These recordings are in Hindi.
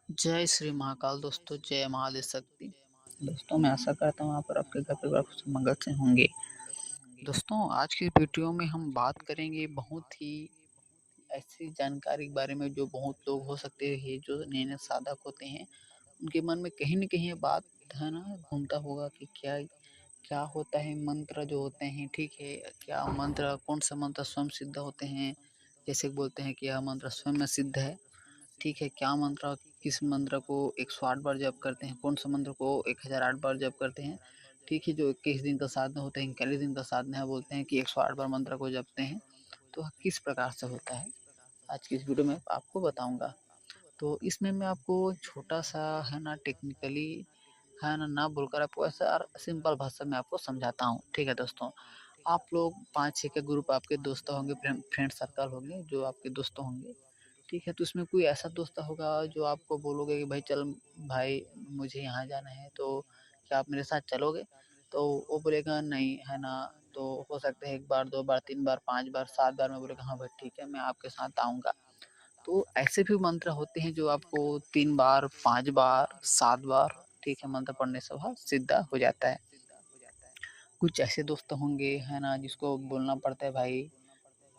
जय श्री महाकाल दोस्तों, जय महादेव शक्ति। दोस्तों मैं आशा करता हूँ आप और आपके घर परिवार खुश मंगल से होंगे। दोस्तों आज की वीडियो में हम बात करेंगे बहुत ही ऐसी जानकारी के बारे में जो बहुत लोग हो सकते हैं जो नए साधक होते हैं उनके मन में कहीं न कहीं ये बात है ना घूमता होगा कि क्या क्या होता है मंत्र जो होते हैं, ठीक है? क्या मंत्र कौन-सा मंत्र स्वयं सिद्ध होते हैं? जैसे बोलते हैं कि यह मंत्र स्वयं में सिद्ध है। ठीक है, क्या मंत्र किस मंत्र को 108 बार जप करते हैं, कौन-सा मंत्र को 1008 बार जप करते हैं। ठीक है, जो 21 दिन का साधना होता है, 41 दिन का साधना है, बोलते हैं कि 108 बार मंत्र को जपते हैं, तो किस प्रकार से होता है, आज की इस वीडियो में आपको बताऊँगा। तो इसमें मैं आपको छोटा-सा है ना टेक्निकली है ना बोलकर आपको ऐसा सिंपल भाषा में आपको समझाता हूँ। ठीक है दोस्तों, आप लोग 5-6 के ग्रुप आपके दोस्त होंगे, फ्रेंड सर्कल होंगे, जो आपके दोस्त होंगे। ठीक है, तो उसमें कोई ऐसा दोस्त होगा जो आपको बोलोगे कि भाई चल भाई मुझे यहाँ जाना है, तो क्या आप मेरे साथ चलोगे? तो वो बोलेगा नहीं, है ना? तो हो सकता है 1 बार, 2 बार, 3 बार, 5 बार, 7 बार में बोलेगा हाँ भाई ठीक है, मैं आपके साथ आऊँगा। तो ऐसे भी मंत्र होते हैं जो आपको 3 बार, 5 बार, 7 बार, ठीक है, मंत्र पढ़ने से वह सिद्ध हो जाता है। कुछ ऐसे दोस्त होंगे, है ना, जिसको बोलना पड़ता है भाई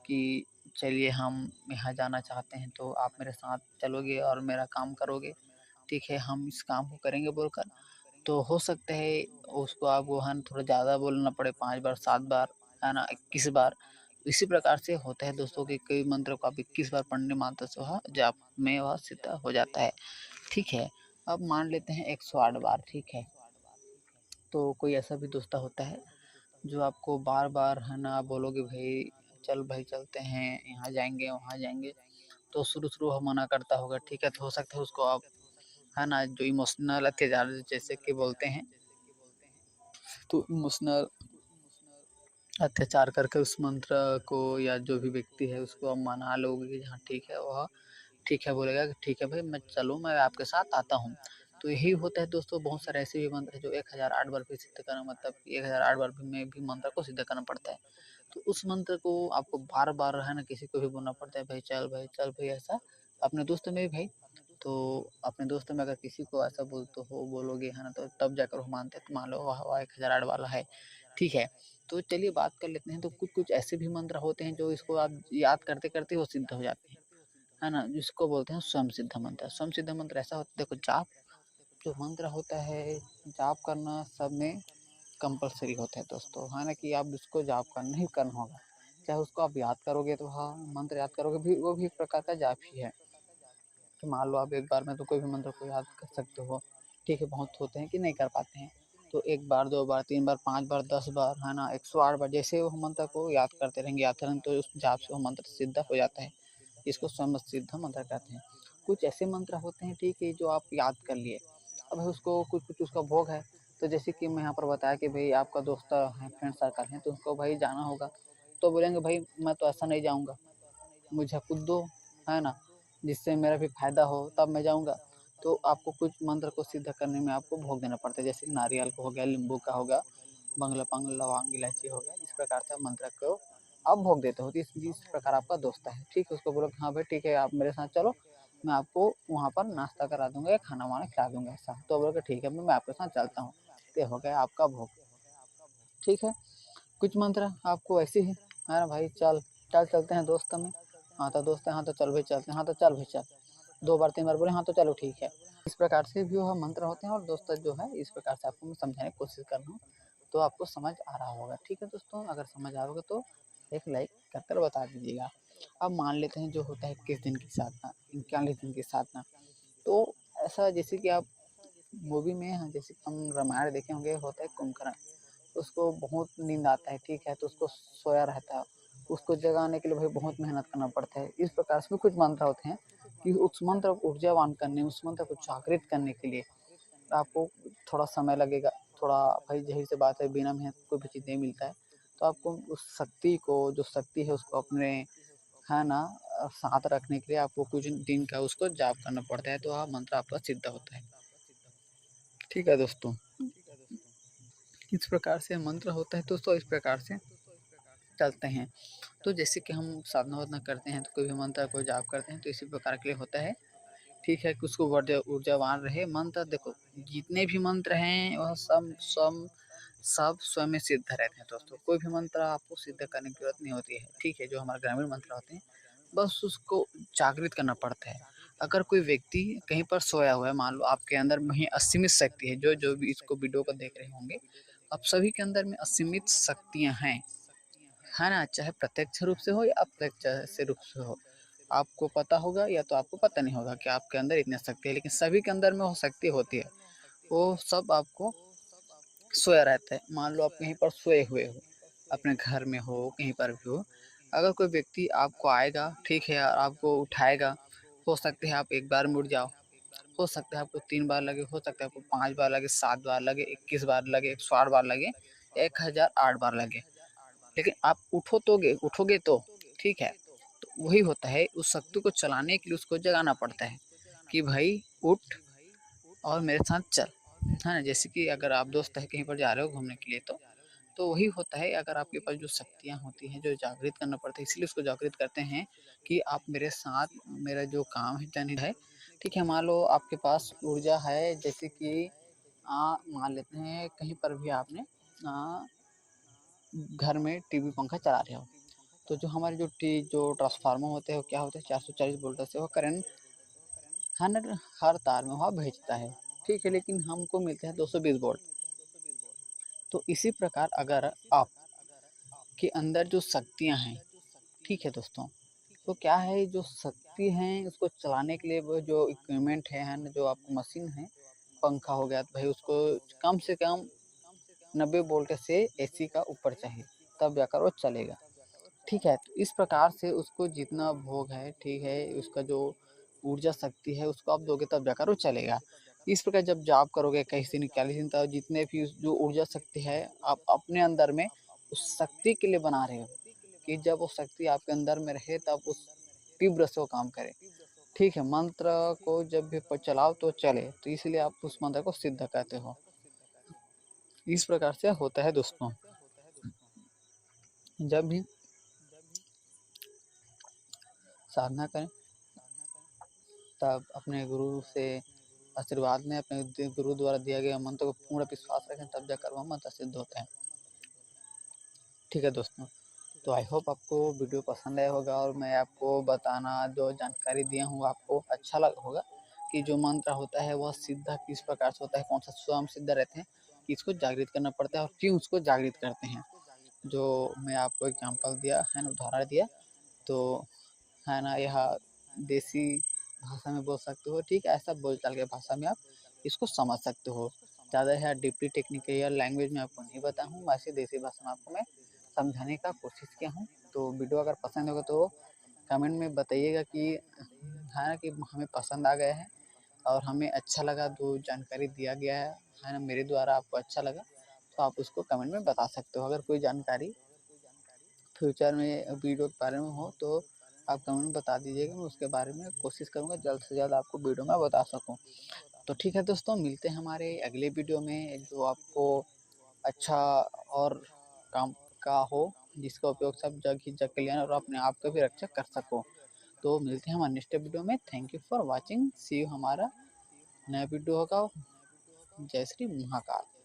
कि चलिए हम यहाँ जाना चाहते हैं तो आप मेरे साथ चलोगे और मेरा काम करोगे, ठीक है? हम इस काम को करेंगे बोलकर, तो हो सकता है उसको आपको है ना थोड़ा ज़्यादा बोलना पड़े 5 बार, 7 बार, है ना? 21 बार। इसी प्रकार से होता है दोस्तों कि कई मंत्र को आप 21 बार पढ़ने मात्र से वह जाप में वह सिद्ध हो जाता है, ठीक है? अब मान लेते हैं 108 बार, ठीक है? तो कोई ऐसा भी दोस्त होता है जो आपको बार-बार है ना बोलोगे भाई चलते हैं, यहाँ जाएँगे, वहाँ जाएँगे, तो शुरू-शुरू वह मना करता होगा, ठीक है? तो हो सकता है उसको आप है ना जो इमोशनल अत्याचार जैसे कि बोलते हैं, तो इमोशनल अत्याचार करके उस मंत्र को या जो भी व्यक्ति है उसको आप मना लोगे कि हाँ ठीक है, वह ठीक है बोलेगा कि ठीक है भाई मैं चलो मैं आपके साथ आता हूँ। तो यही होता है दोस्तों, बहुत सारे ऐसे भी मंत्र हैं जो 1008 बार भी सिद्ध करना, मतलब 1008 बार भी में भी मंत्र को सिद्ध करना पड़ता है। तो उस मंत्र को आपको बार-बार है ना किसी को भी बोलना पड़ता है, भाई चल भाई ऐसा, अपने दोस्त में भी भाई, तो अपने दोस्त में अगर किसी को ऐसा बोलोगे है ना तो तब जाकर वो मानते हैं, तो मान लो वह 1008 वाला है, ठीक है? तो चलिए बात कर लेते हैं, तो कुछ-कुछ ऐसे भी मंत्र होते हैं जो इसको आप याद करते-करते वो सिद्ध हो जाते हैं, है ना? जिसको बोलते हैं स्वयं सिद्ध मंत्र। स्वयं सिद्ध मंत्र ऐसा होता है, देखो जाप जो मंत्र होता है, जाप करना सब में कंपल्सरी होता है दोस्तों, है ना? कि आप उसको जाप करना ही करना होगा। चाहे उसको आप याद करोगे तो हाँ, मंत्र याद करोगे भी वो भी एक प्रकार का जाप ही है। कि मान लो आप एक बार में तो कोई भी मंत्र को याद कर सकते हो, ठीक है? बहुत होते हैं कि नहीं कर पाते हैं। तो 1 बार, 2 बार, 3 बार, 5 बार, 10 बार, है ना? 108 बार जैसे वो मंत्र को याद करते रहेंगे तो उस जाप से वो मंत्र सिद्ध हो जाता है। इसको स्वयं सिद्ध मंत्र कहते हैं। कुछ ऐसे मंत्र होते हैं, ठीक है, जो आप याद कर लिए। अब है उसको कुछ-कुछ उसका भोग है, तो जैसे कि मैं यहाँ पर बताया कि भई आपका दोस्त है, फ्रेंड सर्कल है, तो उसको भाई जाना होगा, तो बोलेंगे भाई मैं तो ऐसा नहीं जाऊँगा, मुझे कुछ दो, है ना? जिससे मेरा भी फ़ायदा हो तब मैं जाऊँगा। तो आपको कुछ मंत्र को सिद्ध करने में आपको भोग देना पड़ता है, जैसे नारियल का हो गया, नींबू का हो गया, बंगला लौंग, इलायची हो गया, इस प्रकार से मंत्र को आप भोग देते हो। तो इस जिस प्रकार आपका दोस्त है, ठीक है? उसको बोलो कि हाँ भाई ठीक है, आप मेरे साथ चलो, मैं आपको वहाँ पर नाश्ता करा दूँगा या खाना-वाना खिला दूँगा ऐसा। तो बोलोगे ठीक है, मैं आपके साथ चलता हूँ। ये हो गया आपका भोग, ठीक है? कुछ मंत्र आपको ऐसे ही, है ना भाई चलते हैं दोस्त में, हाँ तो दोस्त है, हाँ तो चल भाई चलते हैं, हाँ तो चल भाई चल। 2 बार 3 बार बोले हाँ तो चलो ठीक है। इस प्रकार से भी वह मंत्र होते हैं और दोस्त जो है इस प्रकार से आपको मैं समझाने की कोशिश कर रहा हूँ, तो आपको समझ आ रहा होगा, ठीक है दोस्तों? अगर समझ आ रहा होगा तो एक लाइक कर बता दीजिएगा। अब मान लेते हैं जो होता है 21 दिन की साधना, 41 दिन की साधना, तो ऐसा जैसे कि आप मूवी में हाँ, जैसे कि हम रामायण देखे होंगे, होता है कुंभकर्ण, उसको बहुत नींद आता है, ठीक है? तो उसको सोया रहता है, उसको जगाने के लिए भाई बहुत मेहनत करना पड़ता है। इस प्रकार से भी कुछ मंत्र होते हैं कि उस मंत्र को ऊर्जावान करने, उस मंत्र को जागृत करने के लिए आपको थोड़ा समय लगेगा। थोड़ा भाई ज़ाहिर-सी बात है, बिना मेहनत कोई भी चीज़ नहीं मिलता है। तो आपको उस शक्ति को, जो शक्ति है उसको अपने है ना साथ रखने के लिए आपको कुछ दिन का उसको जाप करना पड़ता है, तो वह मंत्र आपका सिद्ध होता है। ठीक है दोस्तों? इस प्रकार से मंत्र होता है दोस्तों, इस प्रकार से चलते हैं। तो जैसे कि हम साधना-वाधना करते हैं तो कोई भी मंत्र को जाप करते हैं तो इसी प्रकार के लिए होता है, ठीक है, कि उसको ऊर्जावान रहे। मंत्र देखो, जितने भी मंत्र हैं वह सब स्वयं में सिद्ध रहते हैं दोस्तों। कोई भी मंत्र आपको सिद्ध करने की ज़रूरत नहीं होती है, ठीक है? जो हमारे ग्रामीण मंत्र होते हैं, बस उसको जागृत करना पड़ता है। अगर कोई व्यक्ति कहीं पर सोया हुआ है, मान लो आपके अंदर वहीं असीमित शक्ति है, जो भी इसको वीडियो को देख रहे होंगे, आप सभी के अंदर में असीमित शक्तियाँ हैं, है ना? चाहे प्रत्यक्ष रूप से हो या अप्रत्यक्ष से रूप से हो। आपको पता होगा या तो आपको पता नहीं होगा कि आपके अंदर इतनी शक्ति है, लेकिन सभी के अंदर में वो शक्ति होती है। वो सब आपको सोया रहता है। मान लो आप कहीं पर सोए हुए हो, अपने घर में हो, कहीं पर भी हो, अगर कोई व्यक्ति आपको आएगा, ठीक है, और आपको उठाएगा, हो सकता है आप एक बार में उठ जाओ, हो सकता है आपको 3 बार लगे, हो सकता है आपको 5 बार लगे, 7 बार लगे, 21 बार लगे, 108 बार लगे, 1008 बार लगे, लेकिन आप उठोगे तो, ठीक है? तो वही होता है, उस शक्ति को चलाने के लिए उसको जगाना पड़ता है कि भाई उठ और मेरे साथ चल, है ना? जैसे कि अगर आप दोस्त है कहीं पर जा रहे हो घूमने के लिए, तो वही होता है, अगर आपके पास जो शक्तियाँ होती हैं, जो जागृत करना पड़ता है, इसलिए उसको जागृत करते हैं कि आप मेरे साथ, मेरा जो काम है जनहित है, ठीक है? मान लो आपके पास ऊर्जा है, जैसे कि मान लेते हैं कहीं पर भी आपने घर में टीवी पंखा चला रहे हो, तो जो हमारे जो ट्रांसफार्मर होते हैं, वो क्या होते हैं, 440 वोल्ट से वो करंट हर तार में वह भेजता है, ठीक है? लेकिन हमको मिलते हैं 220 वोल्ट। तो इसी प्रकार अगर आप के अंदर जो शक्तियाँ हैं, ठीक है दोस्तों, तो क्या है, जो शक्ति हैं उसको चलाने के लिए वो जो इक्विपमेंट है ना, जो आपको मशीन है, पंखा हो गया, तो भाई उसको कम से कम 90 वोल्ट से एसी का ऊपर चाहिए, तब जाकर वो चलेगा, ठीक है? तो इस प्रकार से उसको जितना भोग है, ठीक है, उसका जो ऊर्जा शक्ति है उसको आप दोगे तब जाकर वो चलेगा। इस प्रकार जब जॉब करोगे 21 दिन 41 दिन तक, जितने भी जो ऊर्जा शक्ति है आप अपने अंदर में उस शक्ति के लिए बना रहे हो, कि जब वो शक्ति आपके अंदर में रहे तब उस तीव्र से वो काम करे, ठीक है? मंत्र को जब भी चलाओ तो चले, तो इसलिए आप उस मंत्र को सिद्ध कहते हो। इस प्रकार से होता है दोस्तों। जब भी साधना करें तब अपने गुरु से आशीर्वाद लें, अपने गुरु द्वारा दिया गया मंत्र को पूर्ण विश्वास रखें, तब जाकर वह मंत्र सिद्ध होता है, ठीक है दोस्तों? तो आई होप आपको वीडियो पसंद आया होगा, और मैं आपको बताना जो जानकारी दिया हूँ आपको अच्छा लगा होगा, कि जो मंत्र होता है वह सिद्ध किस प्रकार से होता है, कौन सा स्वयं सिद्ध रहते हैं, किसको जागृत करना पड़ता है और क्यों उसको जागृत करते हैं। जो मैं आपको एग्जाम्पल दिया है ना, उदाहरण दिया, तो है ना, यह देसी भाषा में बोल सकते हो, ठीक है? ऐसा बोलचाल के भाषा में आप इसको समझ सकते हो। ज़्यादा है डीपली टेक्निकल लैंग्वेज में आपको नहीं बताया हूँ, वैसे देसी भाषा में आपको मैं समझाने का कोशिश किया हूँ। तो वीडियो अगर पसंद होगा तो कमेंट में बताइएगा कि है ना, कि हमें पसंद आ गया है और हमें अच्छा लगा, जो जानकारी दिया गया है ना, मेरे द्वारा आपको अच्छा लगा, तो आप उसको कमेंट में बता सकते हो। अगर कोई जानकारी फ्यूचर में वीडियो के बारे में हो तो आप कमेंट में बता दीजिएगा, मैं उसके बारे में कोशिश करूँगा जल्द से जल्द आपको वीडियो में बता सकूँ। तो ठीक है दोस्तों, मिलते हैं हमारे अगले वीडियो में, जो आपको अच्छा और काम का हो, जिसका उपयोग सब जग ही जग के लिए और अपने आप का भी रक्षा कर सको। तो मिलते हैं हमारे नेक्स्ट वीडियो में। Thank you for watching, see you. हमारा नया वीडियो होगा। जय श्री महाकाल।